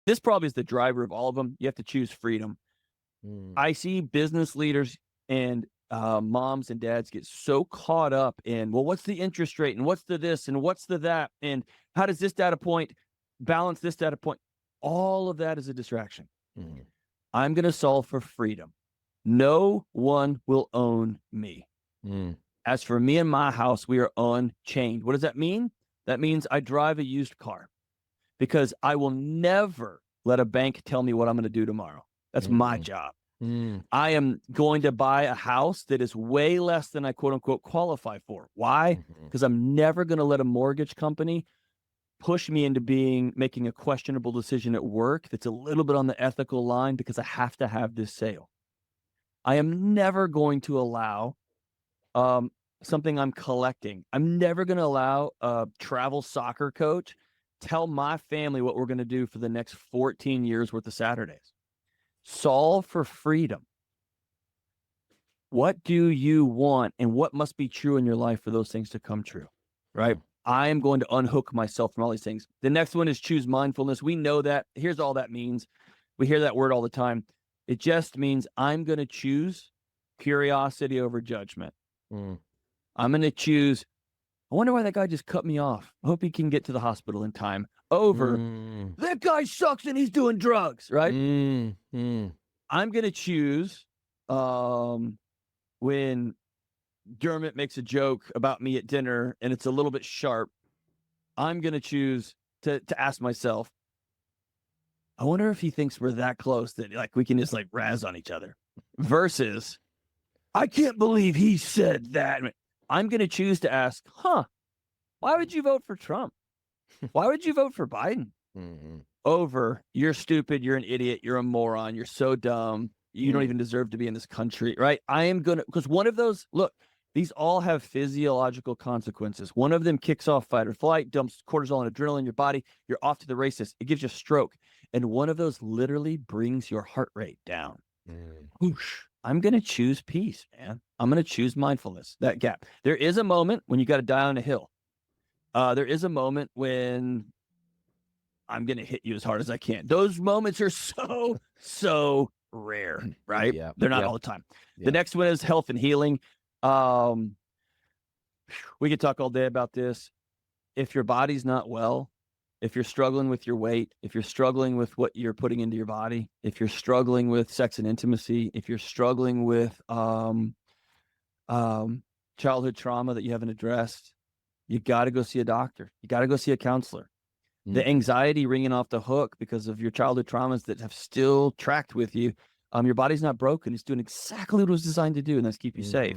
This probably is the driver of all of them. You have to choose freedom. I see business leaders and moms and dads get so caught up in, well, what's the interest rate and what's the this and what's the that and how does this data point balance this data point? All of that is a distraction. I'm going to solve for freedom. No one will own me. As for me and my house, we are unchained. What does that mean? That means I drive a used car because I will never let a bank tell me what I'm going to do tomorrow. That's my job. I am going to buy a house that is way less than I quote unquote qualify for. Why? Because I'm never going to let a mortgage company push me into making a questionable decision at work that's a little bit on the ethical line because I have to have this sale. I am never going to allow something I'm collecting. I'm never going to allow a travel soccer coach tell my family what we're going to do for the next 14 years worth of Saturdays. Solve for freedom. What do you want and what must be true in your life for those things to come true, right? I am going to unhook myself from all these things. The next one is choose mindfulness. We know that. Here's all that means. We hear that word all the time. It just means I'm going to choose curiosity over judgment. I'm going to choose, I wonder why that guy just cut me off. I hope he can get to the hospital in time. Over, that guy sucks and he's doing drugs, right? I'm going to choose when Dermot makes a joke about me at dinner and it's a little bit sharp, I'm going to choose to ask myself, I wonder if he thinks we're that close that like we can just like razz on each other versus I can't believe he said that. I'm going to choose to ask, why would you vote for Trump? Why would you vote for Biden? Over, you're stupid, you're an idiot, you're a moron, you're so dumb, you don't even deserve to be in this country, right? I am going to, because one of those, look, these all have physiological consequences. One of them kicks off fight or flight, dumps cortisol and adrenaline in your body, you're off to the races. It gives you a stroke. And one of those literally brings your heart rate down. Whoosh. I'm going to choose peace, man. I'm going to choose mindfulness, that gap. There is a moment when you got to die on a hill. There is a moment when I'm going to hit you as hard as I can. Those moments are so rare, right? They're not all the time. The next one is health and healing. We could talk all day about this. If your body's not well, if you're struggling with your weight, if you're struggling with what you're putting into your body, if you're struggling with sex and intimacy, if you're struggling with childhood trauma that you haven't addressed, you got to go see a doctor. You got to go see a counselor. The anxiety ringing off the hook because of your childhood traumas that have still tracked with you, your body's not broken. It's doing exactly what it was designed to do, and that's keep you safe.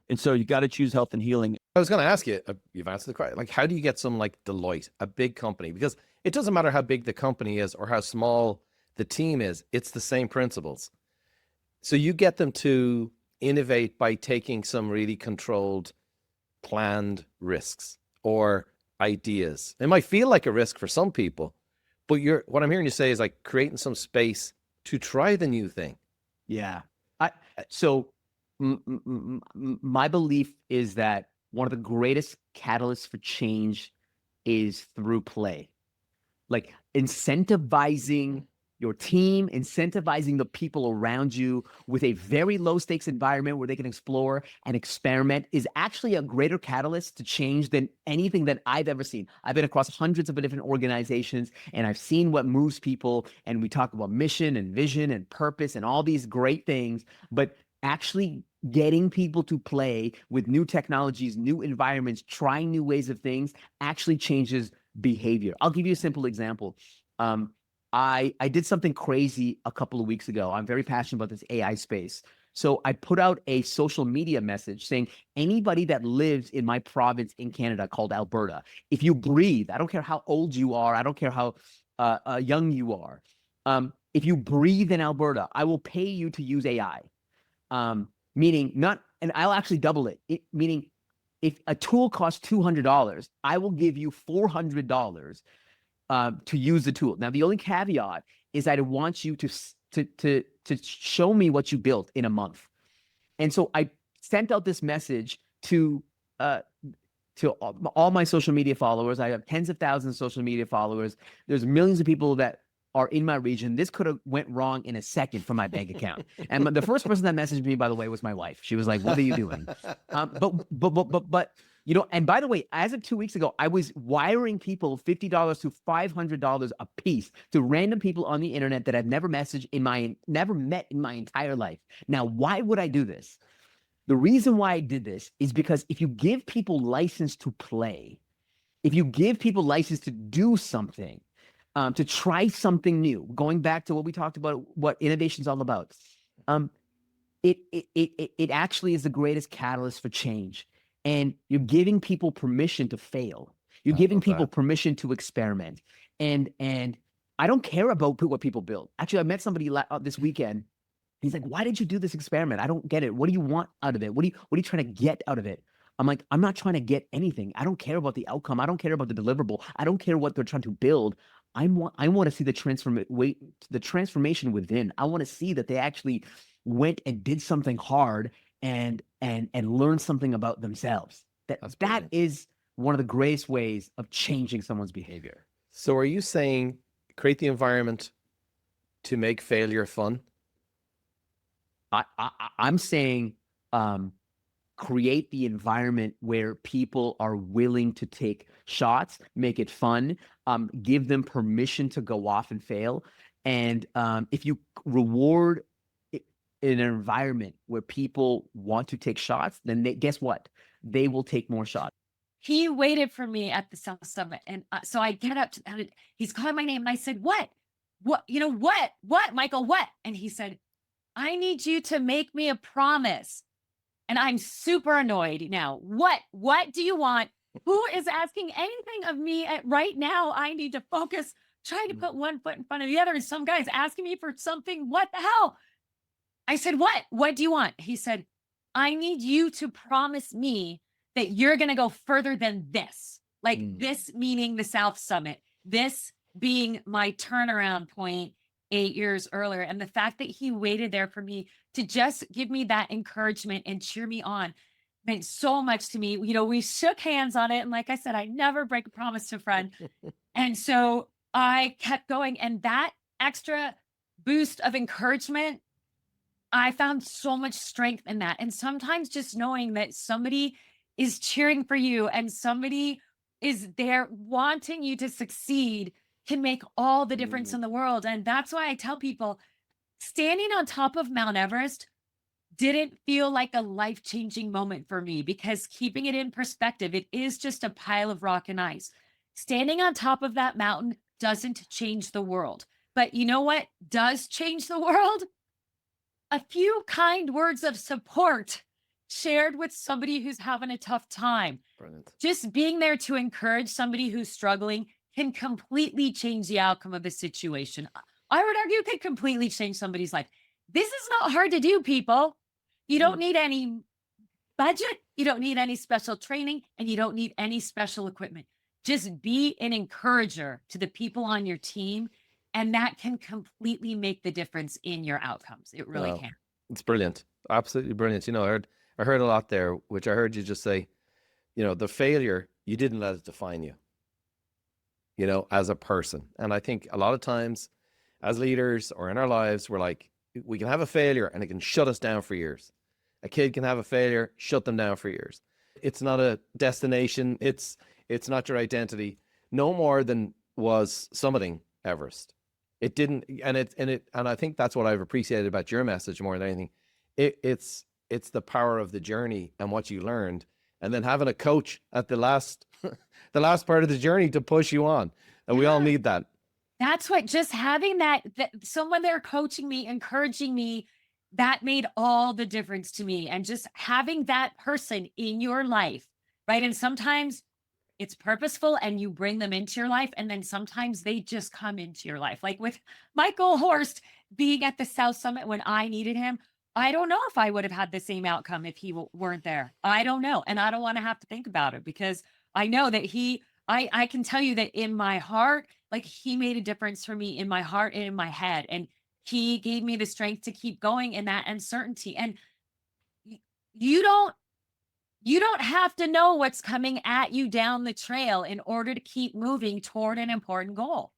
And so you got to choose health and healing. I was going to ask you, you've answered the question, like, how do you get some like Deloitte, a big company? Because it doesn't matter how big the company is or how small the team is, it's the same principles. So you get them to innovate by taking some really controlled, planned risks or ideas. It might feel like a risk for some people, but what I'm hearing you say is like creating some space to try the new thing. Yeah. My belief is that one of the greatest catalysts for change is through play. Like incentivizing your team, incentivizing the people around you with a very low stakes environment where they can explore and experiment is actually a greater catalyst to change than anything that I've ever seen. I've been across hundreds of different organizations and I've seen what moves people, and we talk about mission and vision and purpose and all these great things, but actually getting people to play with new technologies, new environments, trying new ways of things actually changes behavior. I'll give you a simple example. I did something crazy a couple of weeks ago. I'm very passionate about this AI space. So I put out a social media message saying, anybody that lives in my province in Canada called Alberta, if you breathe, I don't care how old you are, I don't care how young you are, if you breathe in Alberta, I will pay you to use AI. Meaning not, and I'll actually double it. Meaning if a tool costs $200, I will give you $400 to use the tool. Now, the only caveat is that I want you to show me what you built in a month. And so I sent out this message to all my social media followers. I have tens of thousands of social media followers. There's millions of people that are in my region. This could have went wrong in a second for my bank account. And the first person that messaged me, by the way, was my wife. She was like, "What are you doing?" But you know, and by the way, as of 2 weeks ago, I was wiring people $50 to $500 a piece to random people on the internet that I've never met in my entire life. Now, why would I do this? The reason why I did this is because if you give people license to play, if you give people license to do something, to try something new, going back to what we talked about, what innovation is all about, it actually is the greatest catalyst for change. And you're giving people permission to fail. You're giving people permission to experiment. And I don't care about what people build. Actually, I met somebody this weekend. He's like, "Why did you do this experiment? I don't get it. What do you want out of it? What are you trying to get out of it?" I'm like, "I'm not trying to get anything. I don't care about the outcome. I don't care about the deliverable. I don't care what they're trying to build. I want to see the transformation within. I want to see that they actually went and did something hard and learn something about themselves." That is one of the greatest ways of changing someone's behavior. So are you saying create the environment to make failure fun? I'm saying create the environment where people are willing to take shots, make it fun, give them permission to go off and fail. And if you reward in an environment where people want to take shots, then guess what? They will take more shots. He waited for me at the South Summit. And so I get up to, he's calling my name. And I said, what, Michael, what? And he said, "I need you to make me a promise." And I'm super annoyed now. What do you want? Who is asking anything of me right now? I need to focus, trying to put one foot in front of the other. And some guy's asking me for something. What the hell? I said, what do you want? He said, "I need you to promise me that you're going to go further than this." Like this meaning the South Summit, this being my turnaround point 8 years earlier. And the fact that he waited there for me to just give me that encouragement and cheer me on meant so much to me. You know, we shook hands on it. And like I said, I never break a promise to a friend. And so I kept going. And that extra boost of encouragement, I found so much strength in that. And sometimes just knowing that somebody is cheering for you and somebody is there wanting you to succeed can make all the difference in the world. And that's why I tell people, standing on top of Mount Everest didn't feel like a life-changing moment for me, because keeping it in perspective, it is just a pile of rock and ice. Standing on top of that mountain doesn't change the world. But you know what does change the world? A few kind words of support shared with somebody who's having a tough time. Brilliant. Just being there to encourage somebody who's struggling can completely change the outcome of a situation. I would argue could completely change somebody's life. This is not hard to do, people. You don't need any budget. You don't need any special training, and you don't need any special equipment. Just be an encourager to the people on your team, and that can completely make the difference in your outcomes. It really can. It's brilliant. Absolutely brilliant. You know, I heard a lot there, which I heard you just say, you know, the failure, you didn't let it define you, you know, as a person. And I think a lot of times as leaders or in our lives, we're like, we can have a failure and it can shut us down for years. A kid can have a failure, shut them down for years. It's not a destination. It's not your identity. No more than was summiting Everest. It didn't, and I think that's what I've appreciated about your message more than anything. It's the power of the journey and what you learned, and then having a coach at the last the last part of the journey to push you on. And we all need that. That's what, just having that someone there coaching me, encouraging me, that made all the difference to me. And just having that person in your life, right? And sometimes it's purposeful and you bring them into your life. And then sometimes they just come into your life. Like with Michael Horst being at the South Summit when I needed him, I don't know if I would have had the same outcome if he weren't there. I don't know. And I don't want to have to think about it, because I know that I can tell you that in my heart, like, he made a difference for me in my heart and in my head. And he gave me the strength to keep going in that uncertainty. And you don't have to know what's coming at you down the trail in order to keep moving toward an important goal.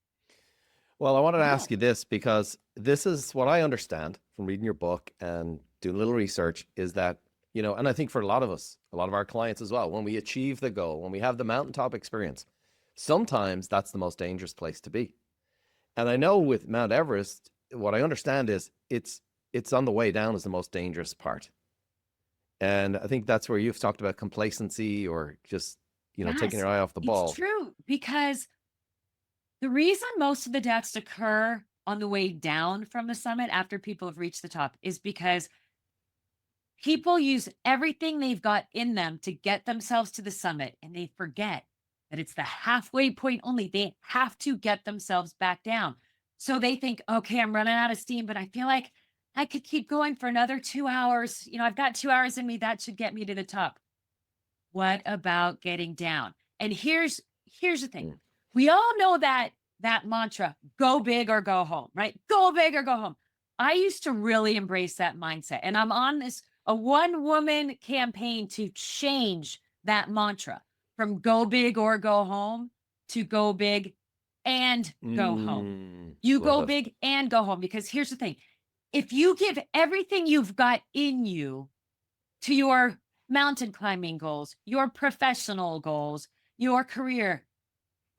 Well, I wanted to No. ask you this because this is what I understand from reading your book and doing a little research is that, and I think for a lot of us, a lot of our clients as well, when we achieve the goal, when we have the mountaintop experience, sometimes that's the most dangerous place to be. And I know with Mount Everest, what I understand is it's on the way down is the most dangerous part. And I think that's where you've talked about complacency or just, taking your eye off the ball. It's true, because the reason most of the deaths occur on the way down from the summit after people have reached the top is because people use everything they've got in them to get themselves to the summit, and they forget that it's the halfway point only. They have to get themselves back down. So they think, okay, I'm running out of steam, but I feel like I could keep going for another 2 hours. I've got 2 hours in me. That should get me to the top. What about getting down? And here's the thing. We all know that mantra, go big or go home, right? Go big or go home. I used to really embrace that mindset. And I'm on a one-woman campaign to change that mantra from go big or go home to go big and go home. You go big and go home, because here's the thing. If you give everything you've got in you to your mountain climbing goals, your professional goals, your career,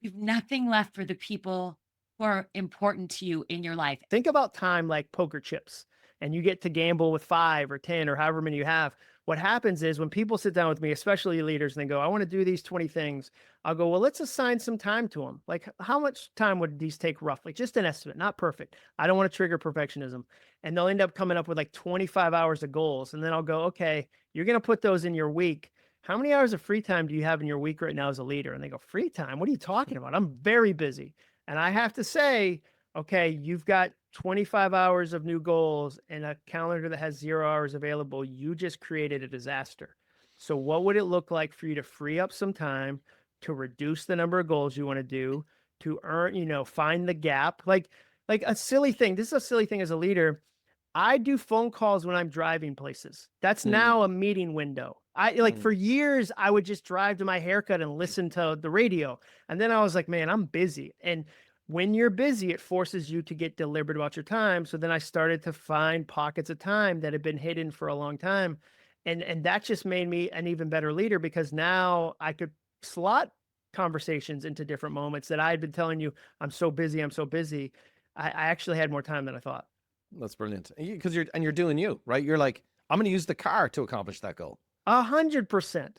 you've nothing left for the people who are important to you in your life. Think about time like poker chips, and you get to gamble with 5 or 10 or however many you have. What happens is when people sit down with me, especially leaders, and they go, I want to do these 20 things. I'll go, well, let's assign some time to them. Like, how much time would these take roughly? Just an estimate, not perfect. I don't want to trigger perfectionism. And they'll end up coming up with like 25 hours of goals. And then I'll go, okay, you're going to put those in your week. How many hours of free time do you have in your week right now as a leader? And they go, free time? What are you talking about? I'm very busy. And I have to say, okay, you've got 25 hours of new goals and a calendar that has 0 hours available. You just created a disaster. So what would it look like for you to free up some time to reduce the number of goals you want to do, to earn, find the gap? Like a silly thing. This is a silly thing as a leader. I do phone calls when I'm driving places. That's now a meeting window. For years, I would just drive to my haircut and listen to the radio. And then I was like, man, I'm busy. And when you're busy, it forces you to get deliberate about your time. So then I started to find pockets of time that had been hidden for a long time. And that just made me an even better leader, because now I could slot conversations into different moments that I had been telling you, I'm so busy. I actually had more time than I thought. That's brilliant. Because you're doing you, right? You're like, I'm going to use the car to accomplish that goal. 100%.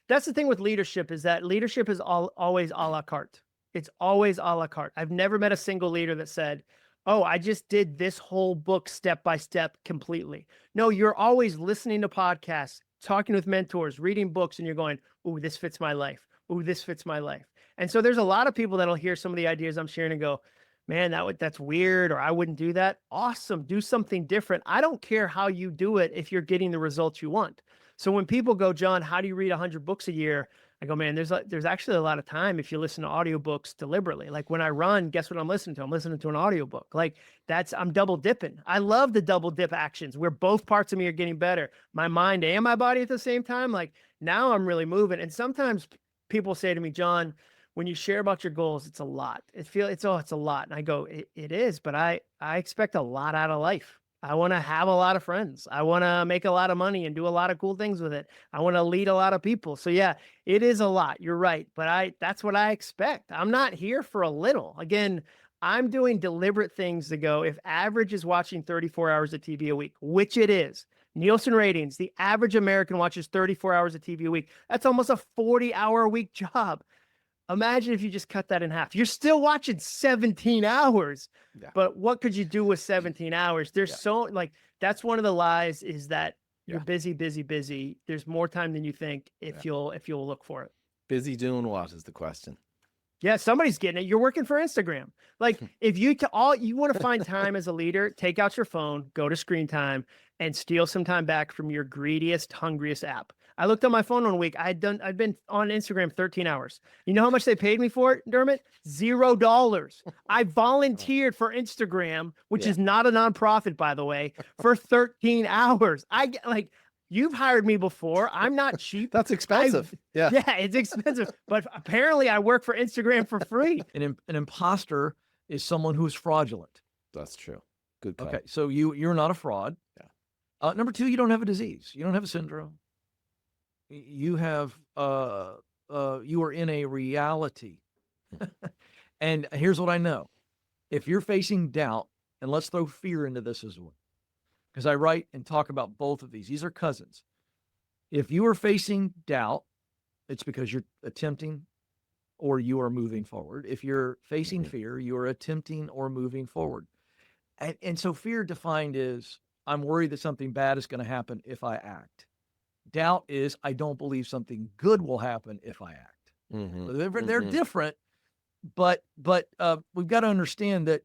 That's the thing with leadership, is that leadership is always a la carte. It's always a la carte. I've never met a single leader that said, oh, I just did this whole book step by step completely. No, you're always listening to podcasts, talking with mentors, reading books, and you're going, ooh, this fits my life. Ooh, this fits my life. And so there's a lot of people that'll hear some of the ideas I'm sharing and go, man, that's weird, or I wouldn't do that. Awesome. Do something different. I don't care how you do it if you're getting the results you want. So when people go, John, how do you read 100 books a year? I go, man, there's actually a lot of time if you listen to audiobooks deliberately. Like when I run, guess what I'm listening to? I'm listening to an audiobook. Like I'm double dipping. I love the double dip actions where both parts of me are getting better. My mind and my body at the same time. Like now I'm really moving. And sometimes people say to me, John, when you share about your goals, it's a lot. It's a lot. And I go, it is, but I expect a lot out of life. I want to have a lot of friends. I want to make a lot of money and do a lot of cool things with it. I want to lead a lot of people. So yeah, it is a lot. You're right. But that's what I expect. I'm not here for a little. Again, I'm doing deliberate things to go, if average is watching 34 hours of TV a week, which it is. Nielsen ratings, the average American watches 34 hours of TV a week. That's almost a 40-hour a week job. Imagine if you just cut that in half. You're still watching 17 hours, but what could you do with 17 hours? There's that's one of the lies, is that you're busy. There's more time than you think if you'll look for it. Busy doing what is the question? Yeah, somebody's getting it. You're working for Instagram. Like if you want to find time as a leader, take out your phone, go to screen time, and steal some time back from your greediest, hungriest app. I looked on my phone 1 week. I'd been on Instagram 13 hours. You know how much they paid me for it, Dermot? $0. I volunteered for Instagram, which is not a nonprofit, by the way, for 13 hours. You've hired me before. I'm not cheap. That's expensive. Yeah, it's expensive. But apparently I work for Instagram for free. An imposter is someone who is fraudulent. That's true. Good call. Okay, so you're not a fraud. Yeah. Number two, you don't have a disease. You don't have a syndrome. You have you are in a reality. And here's what I know. If you're facing doubt, and let's throw fear into this as well, because I write and talk about both of these. These are cousins. If you are facing doubt, it's because you're attempting or you are moving forward. If you're facing fear, you are attempting or moving forward. And so fear defined is, I'm worried that something bad is going to happen if I act. Doubt is, I don't believe something good will happen if I act. They're different, but we've got to understand that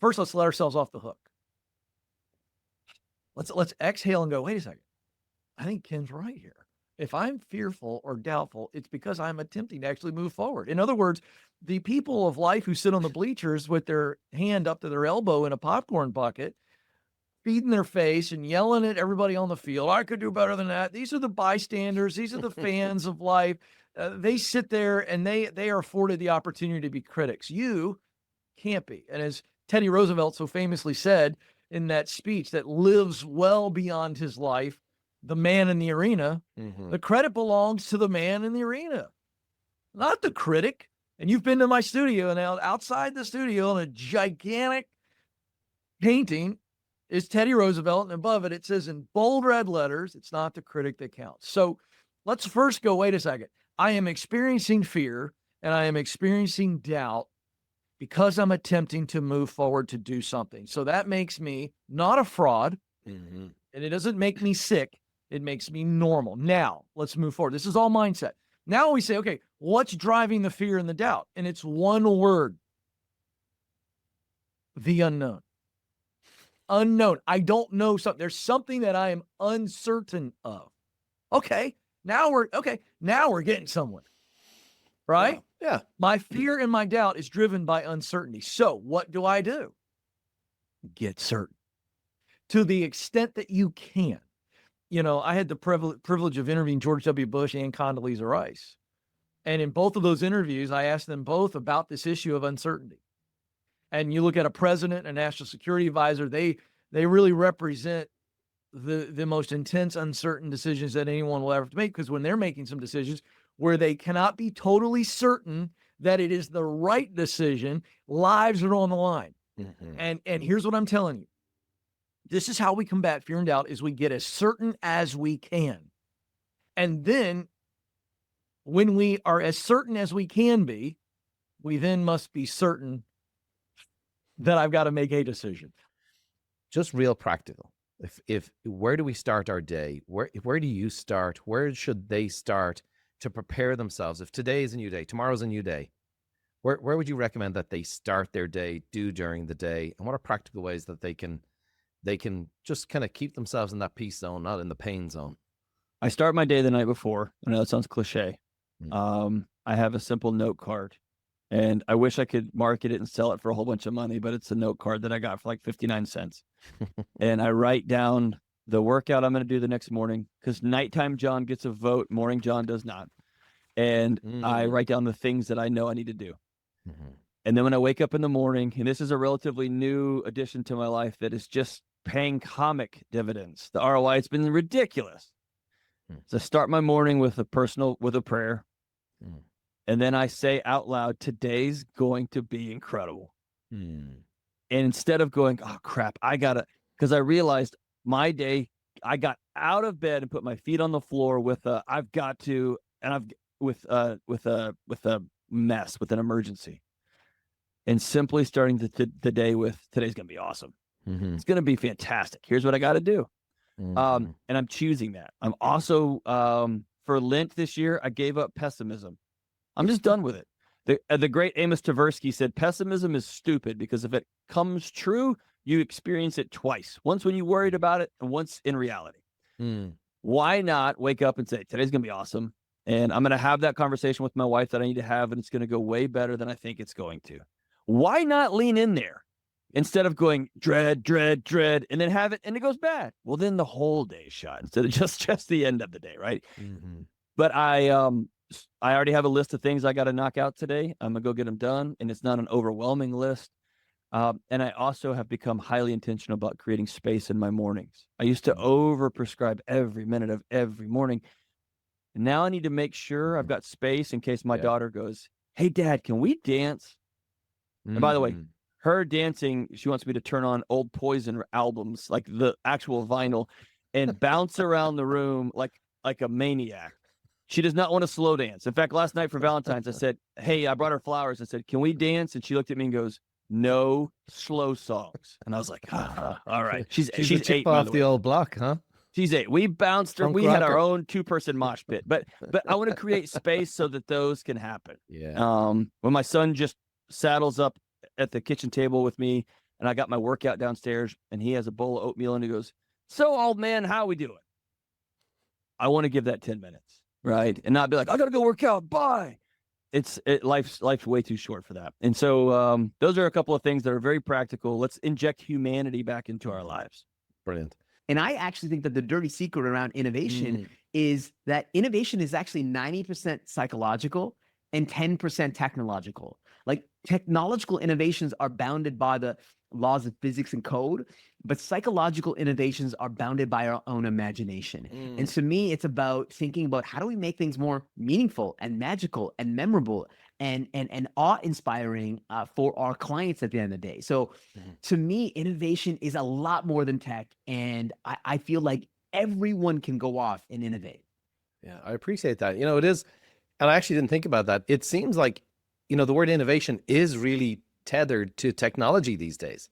first, let's let ourselves off the hook. Let's exhale and go, wait a second. I think Ken's right here. If I'm fearful or doubtful, it's because I'm attempting to actually move forward. In other words, the people of life who sit on the bleachers with their hand up to their elbow in a popcorn bucket, feeding their face and yelling at everybody on the field, I could do better than that. These are the bystanders. These are the fans of life. They sit there and they are afforded the opportunity to be critics. You can't be. And as Teddy Roosevelt so famously said in that speech that lives well beyond his life, the man in the arena, the credit belongs to the man in the arena, not the critic. And you've been to my studio, and outside the studio on a gigantic painting is Teddy Roosevelt, and above it, it says in bold red letters, it's not the critic that counts. So let's first go, wait a second. I am experiencing fear and I am experiencing doubt because I'm attempting to move forward to do something. So that makes me not a fraud, and it doesn't make me sick. It makes me normal. Now, let's move forward. This is all mindset. Now we say, okay, what's driving the fear and the doubt? And it's one word: the unknown. Unknown. I don't know something. There's something that I am uncertain of. Okay, now we're getting somewhere. Right? Yeah. My fear and my doubt is driven by uncertainty. So what do? Get certain to the extent that you can. You know, I had the privilege of interviewing George W. Bush and Condoleezza Rice. And in both of those interviews, I asked them both about this issue of uncertainty. And you look at a president and a national security advisor, they really represent the most intense, uncertain decisions that anyone will ever have to make, because when they're making some decisions where they cannot be totally certain that it is the right decision, lives are on the line. And here's what I'm telling you. This is how we combat fear and doubt: is we get as certain as we can. And then when we are as certain as we can be, we then must be certain that I've got to make a decision. Just real practical. If where do we start our day? Where do you start? Where should they start to prepare themselves? If today is a new day, tomorrow's a new day, where would you recommend that they start their day, do during the day? And what are practical ways that they can just kind of keep themselves in that peace zone, not in the pain zone? I start my day the night before. I know that sounds cliche. I have a simple note card, and I wish I could market it and sell it for a whole bunch of money, but it's a note card that I got for like 59 cents. And I write down the workout I'm going to do the next morning, because nighttime John gets a vote, morning John does not. And I write down the things that I know I need to do. And then when I wake up in the morning, and this is a relatively new addition to my life that is just paying comic dividends. The ROI, it's been ridiculous. So I start my morning with a prayer. And then I say out loud, today's going to be incredible. And instead of going, oh crap, because I realized my day, I got out of bed and put my feet on the floor with a mess, with an emergency. And simply starting the day with, today's going to be awesome. It's going to be fantastic. Here's what I got to do. And I'm choosing that. I'm also, for Lent this year, I gave up pessimism. I'm just done with it. The great Amos Tversky said, pessimism is stupid, because if it comes true, you experience it twice. Once when you worried about it, and once in reality. Why not wake up and say, today's going to be awesome. And I'm going to have that conversation with my wife that I need to have, and it's going to go way better than I think it's going to. Why not lean in there instead of going dread, and then have it, and it goes bad? Well, then the whole day's shot instead of just the end of the day, right? But I already have a list of things I got to knock out today. I'm going to go get them done, and it's not an overwhelming list. And I also have become highly intentional about creating space in my mornings. I used to overprescribe every minute of every morning. And now I need to make sure I've got space in case my daughter goes, "Hey, Dad, can we dance?" And by the way, her dancing, she wants me to turn on old Poison albums, like the actual vinyl, and bounce around the room like a maniac. She does not want to slow dance. In fact, last night for Valentine's, I said, "Hey," I brought her flowers. I said, "Can we dance?" And she looked at me and goes, "No slow songs." And I was like, all right. She's a chip 8, by off the the way. old block, huh? She's 8. We bounced her. Punk We had our rocker. own 2-person mosh pit, but I want to create space so that those can happen. Yeah. When my son just saddles up at the kitchen table with me, and I got my workout downstairs, and he has a bowl of oatmeal, and he goes, "So, old man, how we doing?" I want to give that 10 minutes, right? And not be like, "I got to go work out. Bye." Life's way too short for that. And so those are a couple of things that are very practical. Let's inject humanity back into our lives. Brilliant. And I actually think that the dirty secret around innovation is that innovation is actually 90% psychological and 10% technological. Like technological innovations are bounded by the laws of physics and code, but psychological innovations are bounded by our own imagination. And to me, it's about thinking about how do we make things more meaningful and magical and memorable and awe-inspiring for our clients at the end of the day. So to me, innovation is a lot more than tech. And I feel like everyone can go off and innovate. Yeah, I appreciate that. It is, and I actually didn't think about that. It seems like, the word innovation is really tethered to technology these days.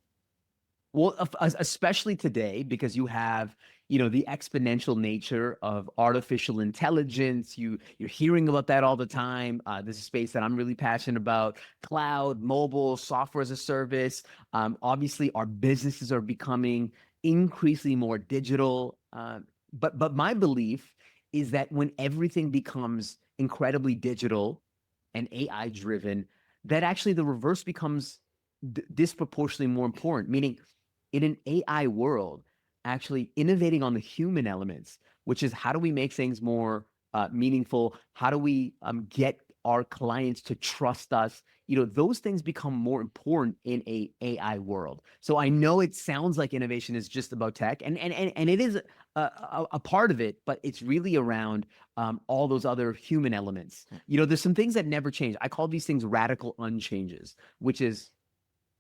Well, especially today, because you have, the exponential nature of artificial intelligence. You're hearing about that all the time. This is a space that I'm really passionate about. Cloud, mobile, software as a service. Obviously, our businesses are becoming increasingly more digital. But my belief is that when everything becomes incredibly digital and AI driven, that actually the reverse becomes disproportionately more important, meaning in an AI world, actually innovating on the human elements, which is how do we make things more meaningful? How do we get our clients to trust us? Those things become more important in a AI world. So I know it sounds like innovation is just about tech, and it is a part of it, but it's really around all those other human elements. There's some things that never change. I call these things radical unchanges, which is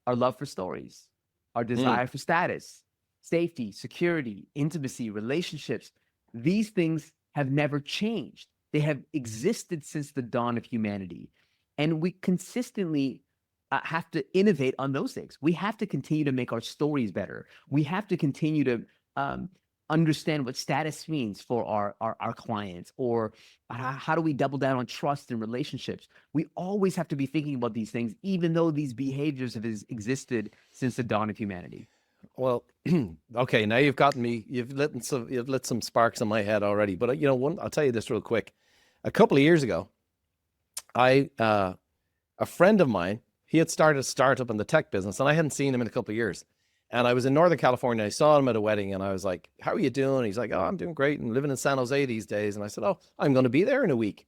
our love for stories, our desire for status, safety, security, intimacy, relationships. These things have never changed. They have existed since the dawn of humanity. And we consistently have to innovate on those things. We have to continue to make our stories better. We have to continue to understand what status means for our clients, or how do we double down on trust and relationships. We always have to be thinking about these things, even though these behaviors have existed since the dawn of humanity. Well, okay, now you've gotten me. You've lit some sparks in my head already. But I'll tell you this real quick. A couple of years ago, a friend of mine, he had started a startup in the tech business, and I hadn't seen him in a couple of years. And I was in Northern California. I saw him at a wedding, and I was like, "How are you doing?" He's like, "Oh, I'm doing great, and living in San Jose these days." And I said, "Oh, I'm going to be there in a week."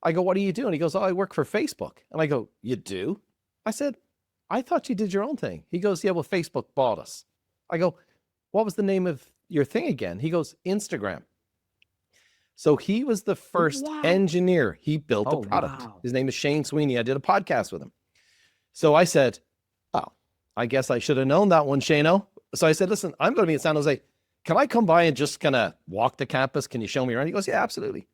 I go, "What are you doing?" He goes, "Oh, I work for Facebook." And I go, "You do?" I said, "I thought you did your own thing." He goes, "Yeah, well, Facebook bought us." I go, "What was the name of your thing again?" He goes, "Instagram." So he was the first engineer. He built the product. Wow. His name is Shane Sweeney. I did a podcast with him. So I said, "Oh, I guess I should have known that one, Shano." So I said, "Listen, I'm going to be in San Jose. Can I come by and just kind of walk the campus? Can you show me around?" He goes, "Yeah, absolutely."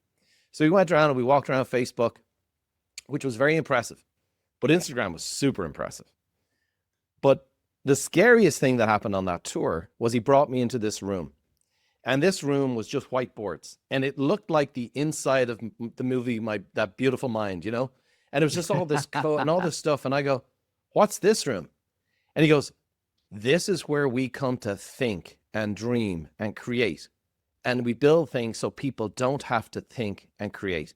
So we went around and we walked around Facebook, which was very impressive. But Instagram was super impressive. But the scariest thing that happened on that tour was he brought me into this room. And this room was just whiteboards. And it looked like the inside of the movie, That Beautiful Mind, And it was just all this code and all this stuff. And I go, "What's this room?" And he goes, "This is where we come to think and dream and create. And we build things so people don't have to think and create."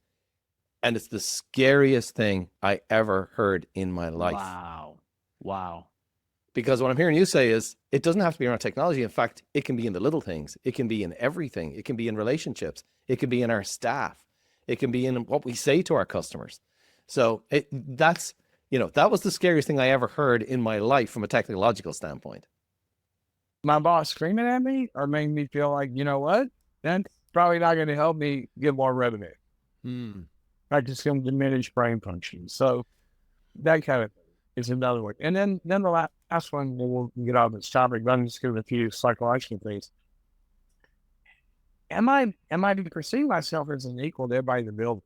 And it's the scariest thing I ever heard in my life. Wow. Because what I'm hearing you say is it doesn't have to be around technology. In fact, it can be in the little things. It can be in everything. It can be in relationships. It can be in our staff. It can be in what we say to our customers. So that's, that was the scariest thing I ever heard in my life from a technological standpoint. My boss screaming at me or made me feel like, you know what? That's probably not going to help me get more revenue. Like it's going to diminish brain function. So that kind of thing is another one. And then the last one, we'll get off this topic, but I'm just giving a few psychological things. Am I perceiving myself as an equal to everybody in the building?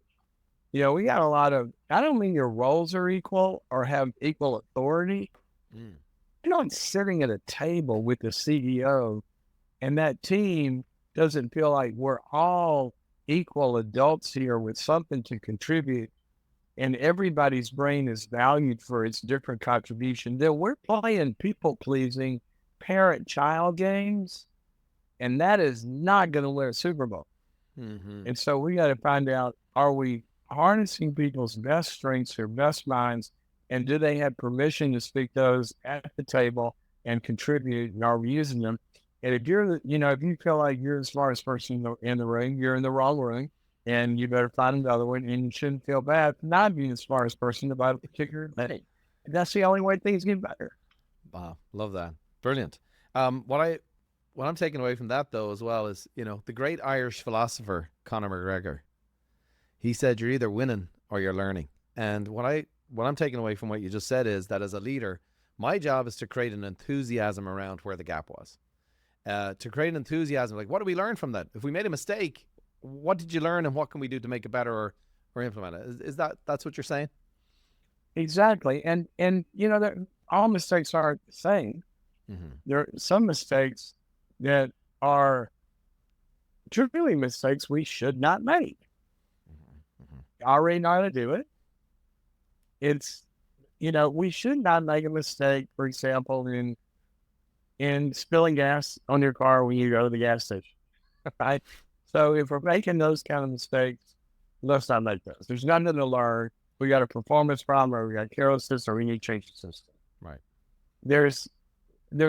We got a lot of, I don't mean your roles are equal or have equal authority. I'm sitting at a table with the CEO and that team doesn't feel like we're all equal adults here with something to contribute and everybody's brain is valued for its different contribution. Then we're playing people-pleasing parent-child games, and that is not going to win a Super Bowl. And so we got to find out, are we harnessing people's best strengths, their best minds, and do they have permission to speak those at the table and contribute, and are we using them? And if you're, if you feel like you're the smartest person in the room, you're in the wrong room, and you better find another one, and you shouldn't feel bad for not being the smartest person about a particular thing. That's the only way things get better. Wow, love that. Brilliant. What I'm taking away from that, though, as well, is, the great Irish philosopher, Conor McGregor, he said, you're either winning or you're learning. And what I'm taking away from what you just said is that as a leader, my job is to create an enthusiasm around where the gap was. To create an enthusiasm, like, what did we learn from that? If we made a mistake, what did you learn and what can we do to make it better or implement it? Is that's what you're saying? Exactly. And all mistakes aren't the same. There are some mistakes that are truly mistakes we should not make. I already know how to do it. It's, we should not make a mistake, for example, in spilling gas on your car when you go to the gas station, right? So if we're making those kind of mistakes, let's not make those. There's nothing to learn. We got a performance problem, or we got carelessness, or we need to change the system. Right. There's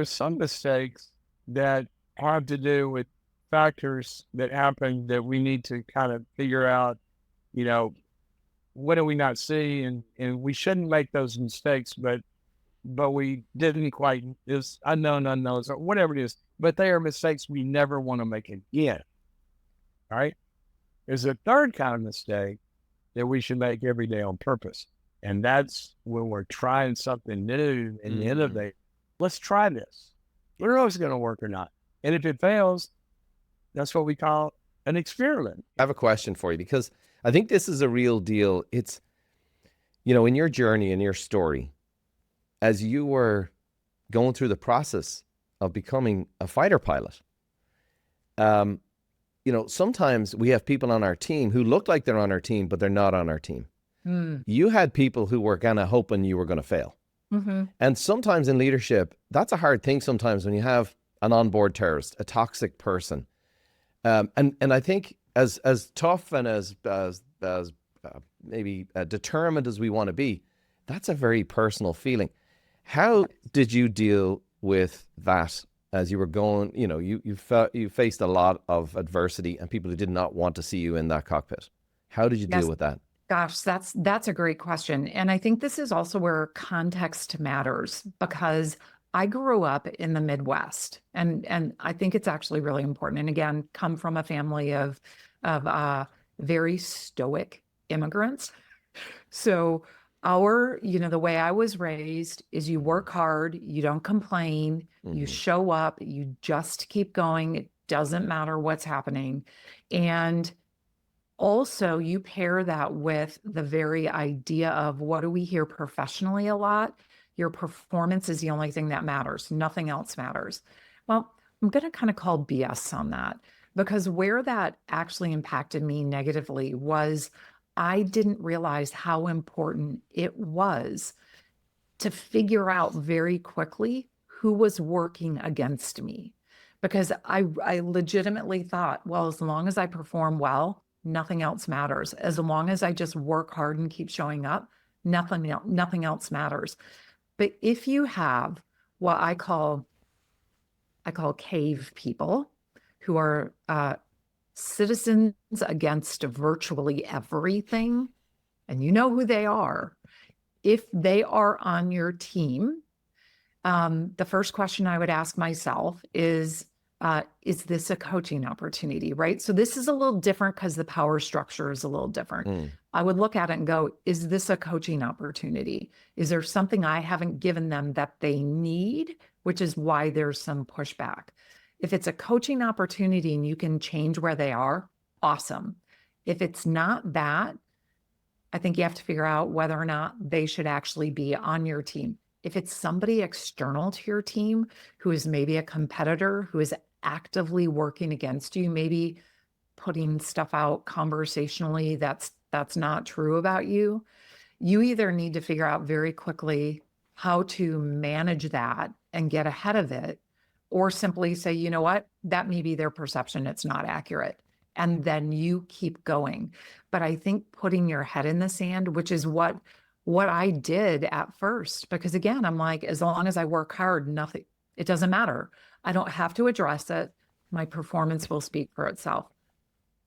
some mistakes that have to do with factors that happen that we need to kind of figure out, what do we not see? And we shouldn't make those mistakes, but we didn't quite, it's unknown unknowns or whatever it is, but they are mistakes we never want to make again. All right. There's a third kind of mistake that we should make every day on purpose. And that's when we're trying something new and innovate. Let's try this. We don't know if it's going to work or not. And if it fails, that's what we call an experiment. I have a question for you, because I think this is a real deal. It's, in your journey, in your story, as you were going through the process of becoming a fighter pilot, sometimes we have people on our team who look like they're on our team, but they're not on our team. You had people who were kind of hoping you were going to fail. And sometimes in leadership, that's a hard thing sometimes when you have an onboard terrorist, a toxic person. And I think as tough and as maybe determined as we want to be, that's a very personal feeling. How did you deal with that as you were going, you faced a lot of adversity and people who did not want to see you in that cockpit? How did you deal with that? Gosh, that's a great question. And I think this is also where context matters, because I grew up in the Midwest, and I think it's actually really important. And again, come from a family of very stoic immigrants. So the way I was raised is you work hard, you don't complain, you show up, you just keep going. It doesn't matter what's happening. And also you pair that with the very idea of, what do we hear professionally a lot? Your performance is the only thing that matters. Nothing else matters. Well, I'm going to kind of call BS on that, because where that actually impacted me negatively was I didn't realize how important it was to figure out very quickly who was working against me, because I legitimately thought, well, as long as I perform well, nothing else matters. As long as I just work hard and keep showing up, nothing else matters. But if you have what I call cave people, who are citizens against virtually everything, and you know who they are, if they are on your team, the first question I would ask myself is this a coaching opportunity, right? So this is a little different because the power structure is a little different. I would look at it and go, is this a coaching opportunity? Is there something I haven't given them that they need, which is why there's some pushback? If it's a coaching opportunity and you can change where they are, awesome. If it's not that, I think you have to figure out whether or not they should actually be on your team. If it's somebody external to your team who is maybe a competitor, who is actively working against you, maybe putting stuff out conversationally that's not true about you, you either need to figure out very quickly how to manage that and get ahead of it, or simply say, you know what, that may be their perception, it's not accurate. And then you keep going. But I think putting your head in the sand, which is what I did at first, because again, I'm like, as long as I work hard, nothing, it doesn't matter. I don't have to address it. My performance will speak for itself.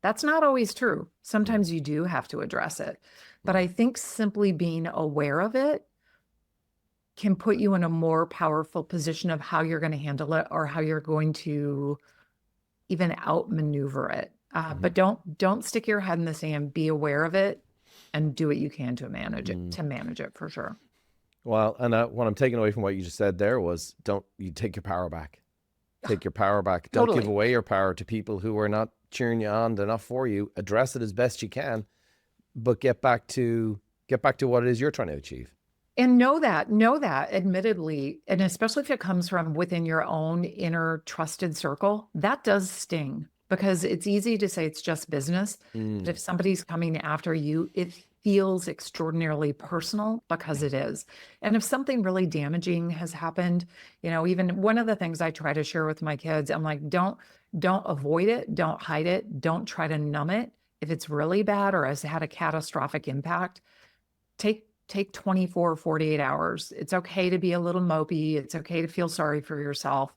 That's not always true. Sometimes you do have to address it. But I think simply being aware of it can put you in a more powerful position of how you're going to handle it, or how you're going to even outmaneuver it. But don't stick your head in the sand. Be aware of it and do what you can to manage it for sure. Well, and what I'm taking away from what you just said there was, you take your power back. Take your power back. Don't Totally. give away your power to people who are not cheering you on enough for you. Address it as best you can, but get back to what it is you're trying to achieve. And know that admittedly, and especially if it comes from within your own inner trusted circle, that does sting, because it's easy to say it's just business. But if somebody's coming after you, it feels extraordinarily personal, because it is. And if something really damaging has happened, even one of the things I try to share with my kids, I'm like, don't avoid it. Don't hide it. Don't try to numb it. If it's really bad or has had a catastrophic impact, take 24, 48 hours. It's okay to be a little mopey. It's okay to feel sorry for yourself.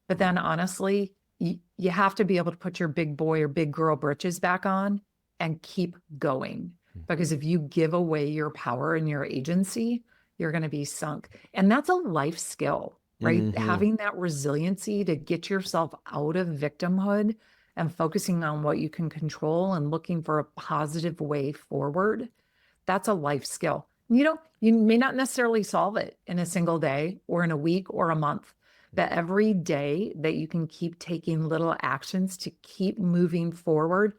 But then honestly, you have to be able to put your big boy or big girl britches back on and keep going. Because if you give away your power and your agency, you're going to be sunk. And that's a life skill, right? Having that resiliency to get yourself out of victimhood and focusing on what you can control and looking for a positive way forward. That's a life skill. You may not necessarily solve it in a single day or in a week or a month, but every day that you can keep taking little actions to keep moving forward.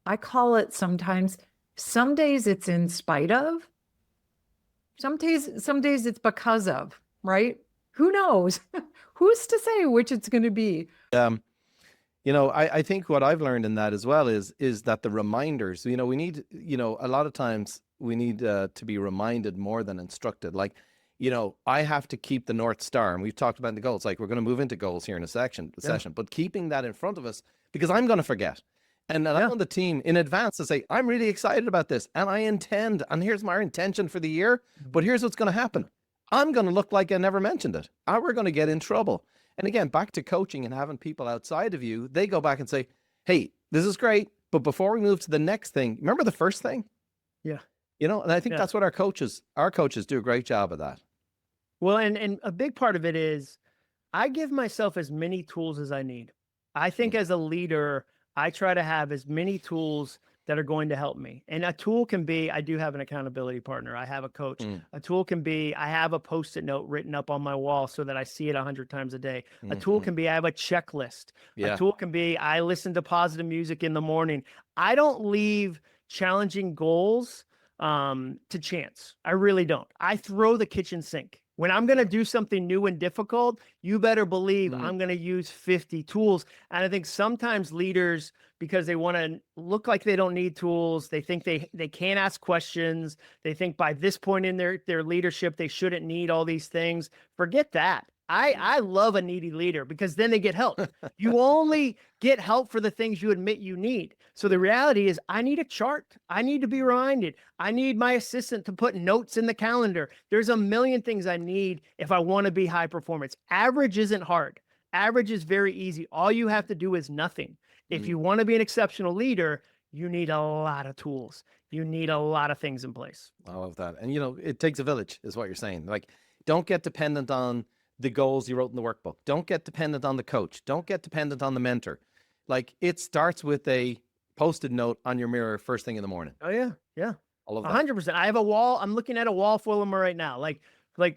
I call it sometimes, some days it's in spite of, some days it's because of, right? Who knows? Who's to say which it's going to be? I think what I've learned in that as well is that the reminders, we need, a lot of times we need to be reminded more than instructed. Like, I have to keep the North Star, and we've talked about the goals. Like, we're going to move into goals here in a session, but keeping that in front of us, because I'm going to forget. And I want the team in advance to say, I'm really excited about this, and I intend, and here's my intention for the year, but here's what's going to happen. I'm going to look like I never mentioned it. We're going to get in trouble. And again, back to coaching and having people outside of you, they go back and say, hey, this is great, but before we move to the next thing, remember the first thing? Yeah. And I think that's what our coaches do a great job of that. Well, and a big part of it is I give myself as many tools as I need. I think as a leader, I try to have as many tools that are going to help me. And a tool can be, I do have an accountability partner. I have a coach. A tool can be, I have a Post-it note written up on my wall so that I see it 100 times a day. A tool can be, I have a checklist. A tool can be, I listen to positive music in the morning. I don't leave challenging goals to chance. I really don't. I throw the kitchen sink. When I'm going to do something new and difficult, you better believe I'm going to use 50 tools. And I think sometimes leaders, because they want to look like they don't need tools, they think they can't ask questions. They think by this point in their leadership, they shouldn't need all these things. Forget that. I love a needy leader, because then they get help. You only get help for the things you admit you need. So the reality is, I need a chart. I need to be reminded. I need my assistant to put notes in the calendar. There's a million things I need if I want to be high performance. Average isn't hard. Average is very easy. All you have to do is nothing. If you want to be an exceptional leader, you need a lot of tools. You need a lot of things in place. I love that. And, it takes a village is what you're saying. Like, don't get dependent on the goals you wrote in the workbook. Don't get dependent on the coach. Don't get dependent on the mentor. Like, it starts with a Post-it note on your mirror first thing in the morning. Oh yeah. Yeah. I love that. 100%. I have a wall. I'm looking at a wall full of them right now. Like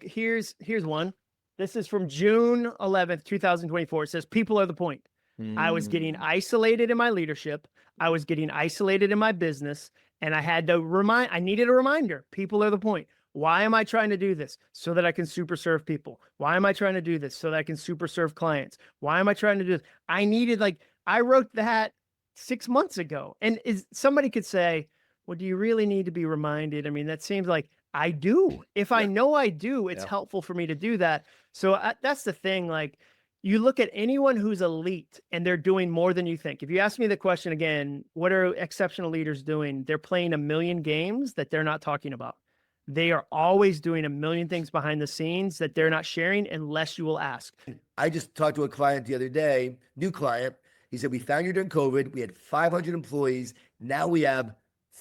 here's one. This is from June 11th, 2024. It says, people are the point. I was getting isolated in my leadership. I was getting isolated in my business. And I needed a reminder. People are the point. Why am I trying to do this? So that I can super serve people. Why am I trying to do this? So that I can super serve clients. Why am I trying to do this? I wrote that 6 months ago. And somebody could say, well, do you really need to be reminded? I mean, that seems like I do. If I know I do, it's helpful for me to do that. So that's the thing. Like, you look at anyone who's elite and they're doing more than you think. If you ask me the question again, what are exceptional leaders doing? They're playing a million games that they're not talking about. They are always doing a million things behind the scenes that they're not sharing unless you will ask. I just talked to a client the other day, new client. He said, we found you during COVID. We had 500 employees. Now we have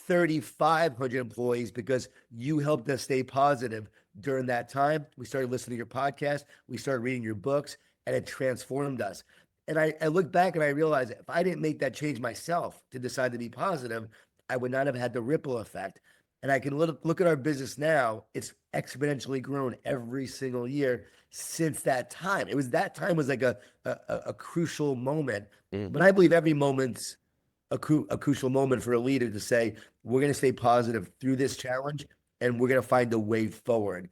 3,500 employees because you helped us stay positive during that time. We started listening to your podcast. We started reading your books, and it transformed us. And I look back and I realize if I didn't make that change myself to decide to be positive, I would not have had the ripple effect. And I can look at our business now. It's exponentially grown every single year since that time. That time was like a crucial moment. But I believe every moment's a crucial moment for a leader to say, we're going to stay positive through this challenge and we're going to find a way forward,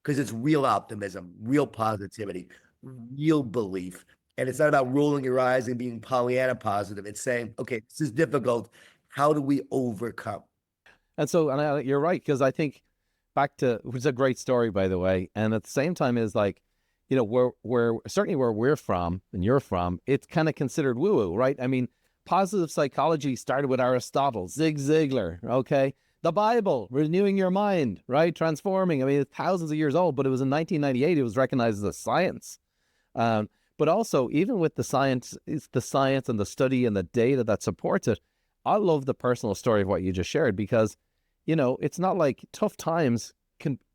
because it's real optimism, real positivity, real belief. And it's not about rolling your eyes and being Pollyanna positive. It's saying, okay, this is difficult. How do we overcome? And so, you're right, because I think back to, which is a great story, by the way. And at the same time is like, where certainly where we're from and you're from, it's kind of considered woo-woo, right? I mean, positive psychology started with Aristotle, Zig Ziglar, okay? The Bible, renewing your mind, right? Transforming. I mean, it's thousands of years old, but it was in 1998, it was recognized as a science. But also, even with the science, it's the science and the study and the data that supports it. I love the personal story of what you just shared, because, it's not like tough times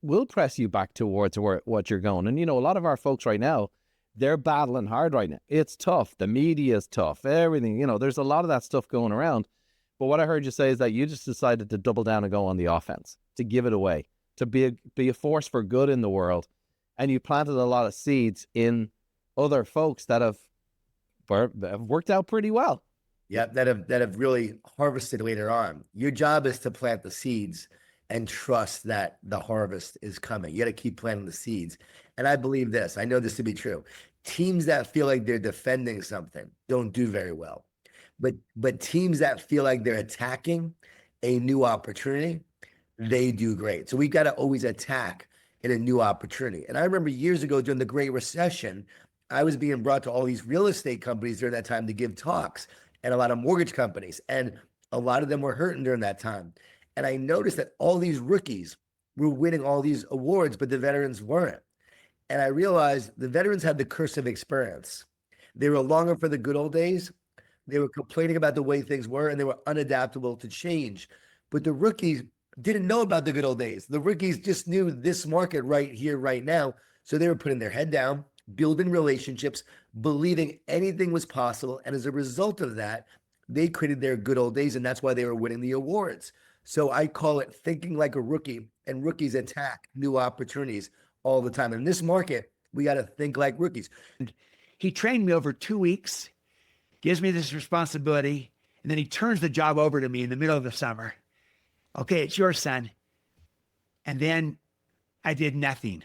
will press you back towards what you're going. And, a lot of our folks right now, they're battling hard right now. It's tough. The media is tough. Everything, there's a lot of that stuff going around. But what I heard you say is that you just decided to double down and go on the offense, to give it away, to be a force for good in the world. And you planted a lot of seeds in other folks that have worked out pretty well. Yeah, that have really harvested later on. Your job is to plant the seeds and trust that the harvest is coming. You got to keep planting the seeds. And I believe this. I know this to be true. Teams that feel like they're defending something don't do very well. But teams that feel like they're attacking a new opportunity, they do great. So we've got to always attack in a new opportunity. And I remember years ago during the Great Recession, I was being brought to all these real estate companies during that time to give talks, and a lot of mortgage companies. And a lot of them were hurting during that time. And I noticed that all these rookies were winning all these awards, but the veterans weren't. And I realized the veterans had the curse of experience. They were longing for the good old days. They were complaining about the way things were, and they were unadaptable to change. But the rookies didn't know about the good old days. The rookies just knew this market right here, right now. So they were putting their head down, building relationships, believing anything was possible. And as a result of that, they created their good old days, and that's why they were winning the awards. So I call it thinking like a rookie, and rookies attack new opportunities all the time. In this market, we got to think like rookies. He trained me over 2 weeks, gives me this responsibility, and then he turns the job over to me in the middle of the summer. Okay, it's yours, son. And then I did nothing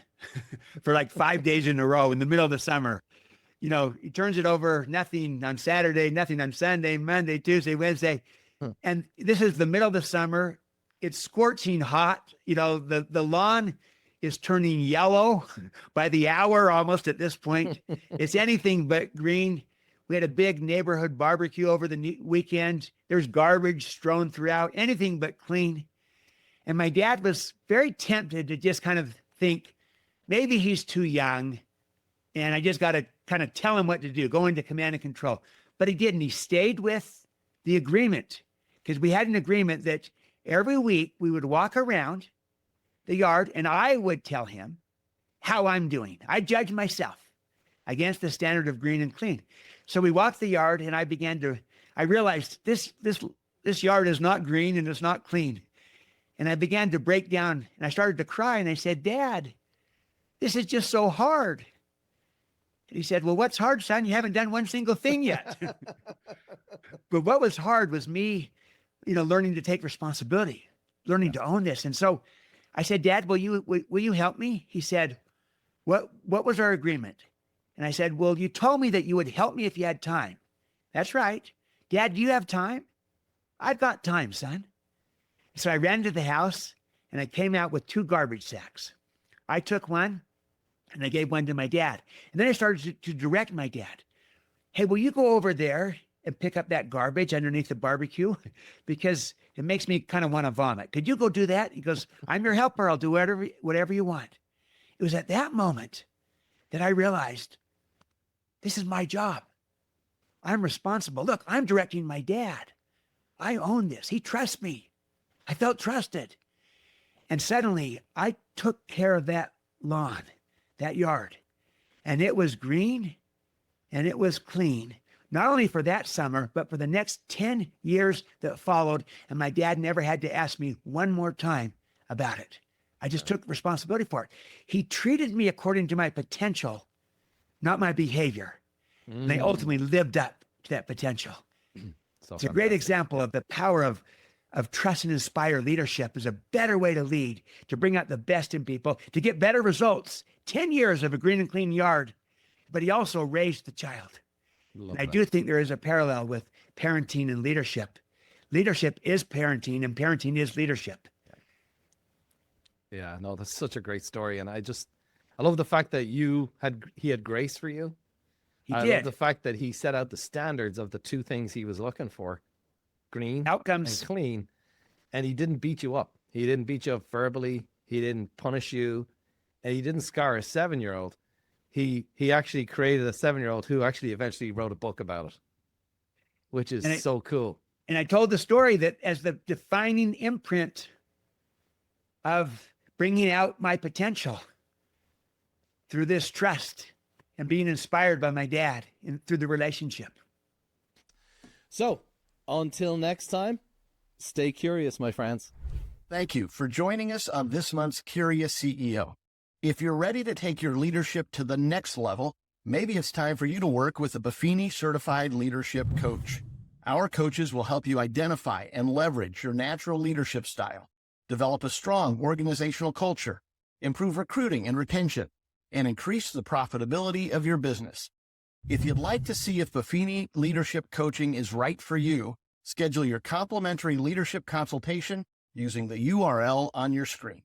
for like 5 days in a row in the middle of the summer. He turns it over, nothing on Saturday, nothing on Sunday, Monday, Tuesday, Wednesday. And this is the middle of the summer. It's scorching hot. The lawn is turning yellow by the hour almost at this point. It's anything but green. We had a big neighborhood barbecue over the weekend. There's garbage strewn throughout, anything but clean. And my dad was very tempted to just kind of think, maybe he's too young and I just got to kind of tell him what to do, go into command and control. But he didn't. He stayed with the agreement, because we had an agreement that every week we would walk around the yard and I would tell him how I'm doing. I judge myself against the standard of green and clean. So we walked the yard and I realized this yard is not green and it's not clean. And I began to break down and I started to cry and I said, Dad, this is just so hard. And he said, well, what's hard, son? You haven't done one single thing yet. But what was hard was me, learning to take responsibility, learning to own this. And so I said, Dad, will you help me? He said, what was our agreement? And I said, well, you told me that you would help me if you had time. That's right. Dad, do you have time? I've got time, son. So I ran to the house and I came out with 2 garbage sacks. I took one and I gave one to my dad. And then I started to direct my dad. Hey, will you go over there and pick up that garbage underneath the barbecue? Because it makes me kind of want to vomit. Could you go do that? He goes, I'm your helper. I'll do whatever you want. It was at that moment that I realized this is my job. I'm responsible. Look, I'm directing my dad. I own this. He trusts me. I felt trusted. And suddenly I took care of that lawn, that yard, and it was green and it was clean, not only for that summer, but for the next 10 years that followed. And my dad never had to ask me one more time about it. I just took responsibility for it. He treated me according to my potential, not my behavior. And I ultimately lived up to that potential. It's a great example of the power of trust and inspire leadership is a better way to lead, to bring out the best in people, to get better results. 10 years of a green and clean yard, but he also raised the child. I do think there is a parallel with parenting and leadership. Leadership is parenting and parenting is leadership. Yeah, no, that's such a great story. And I love the fact that he had grace for you. I love the fact that he set out the standards of the 2 things he was looking for, green outcomes and clean. And he didn't beat you up. He didn't beat you up verbally. He didn't punish you. And he didn't scar a 7-year-old. He actually created a 7-year-old who actually eventually wrote a book about it, which is so cool. And I told the story that as the defining imprint of bringing out my potential through this trust and being inspired by my dad and through the relationship. So until next time, stay curious, my friends. Thank you for joining us on this month's Curious CEO. If you're ready to take your leadership to the next level, maybe it's time for you to work with a Buffini certified leadership coach. Our coaches will help you identify and leverage your natural leadership style, develop a strong organizational culture, improve recruiting and retention, and increase the profitability of your business. If you'd like to see if Buffini leadership coaching is right for you, schedule your complimentary leadership consultation using the URL on your screen.